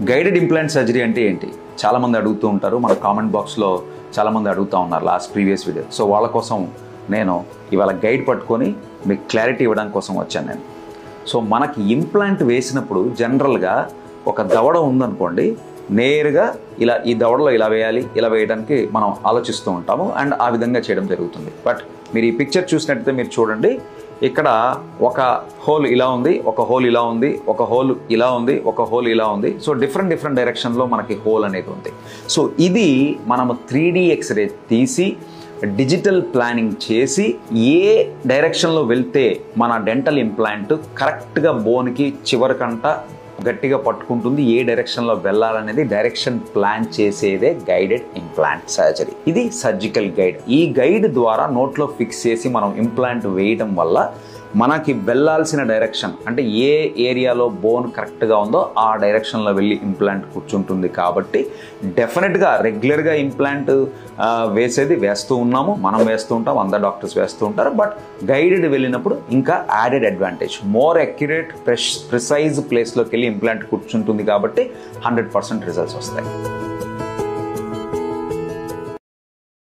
Guided implant surgery అంటే ఏంటి? చాలామంది అడుగుతూ ఉంటారు, మన కామెంట్ బాక్స్లో చాలామంది అడుగుతూ ఉన్నారు ప్రీవియస్ వీడియో. సో వాళ్ళ కోసం నేను ఇవాళ గైడ్ పట్టుకొని మీకు క్లారిటీ ఇవ్వడానికి కోసం వచ్చాను నేను. సో మనకి ఇంప్లాంట్ వేసినప్పుడు జనరల్గా ఒక దవడ ఉందనుకోండి, నేరుగా ఇలా ఈ దవడలో ఇలా వేయాలి, ఇలా వేయడానికి మనం ఆలోచిస్తూ ఉంటాము అండ్ ఆ విధంగా చేయడం జరుగుతుంది. బట్ మీరు ఈ పిక్చర్ చూసినట్టయితే మీరు చూడండి, ఇక్కడ ఒక హోల్ ఇలా ఉంది, ఒక హోల్ ఇలా ఉంది, ఒక హోల్ ఇలా ఉంది, ఒక హోల్ ఇలా ఉంది. సో డిఫరెంట్ డైరెక్షన్లో మనకి హోల్ అనేది ఉంది. సో ఇది మనము 3D ఎక్స్రే తీసి డిజిటల్ ప్లానింగ్ చేసి ఏ డైరెక్షన్లో వెళ్తే మన డెంటల్ ఇంప్లాంట్ కరెక్ట్గా బోన్కి చివరికంట గట్టిగా పట్టుకుంటుంది, ఏ డైరెక్షన్లో వెళ్ళాలనేది డైరెక్షన్ ప్లాన్ చేసేదే గైడెడ్ ఇంప్లాంట్ సర్జరీ. ఇది సర్జికల్ గైడ్. ఈ గైడ్ ద్వారా నోట్లో ఫిక్స్ చేసి మనం ఇంప్లాంట్ వేయడం వల్ల మనకి వెళ్ళాల్సిన డైరెక్షన్ అంటే ఏ ఏరియాలో బోన్ కరెక్ట్గా ఉందో ఆ డైరెక్షన్లో వెళ్ళి ఇంప్లాంట్ కూర్చుంటుంది. కాబట్టి డెఫినెట్గా రెగ్యులర్గా ఇంప్లాంట్ వేస్తూ ఉన్నాము, మనం వేస్తూ ఉంటాం, అందరు డాక్టర్స్ వేస్తూ ఉంటారు. బట్ గైడెడ్ వెళ్ళినప్పుడు ఇంకా added advantage, more accurate precise ప్లేస్లోకి వెళ్ళి ఇంప్లాంట్ కూర్చుంటుంది కాబట్టి 100% రిజల్ట్స్ వస్తాయి.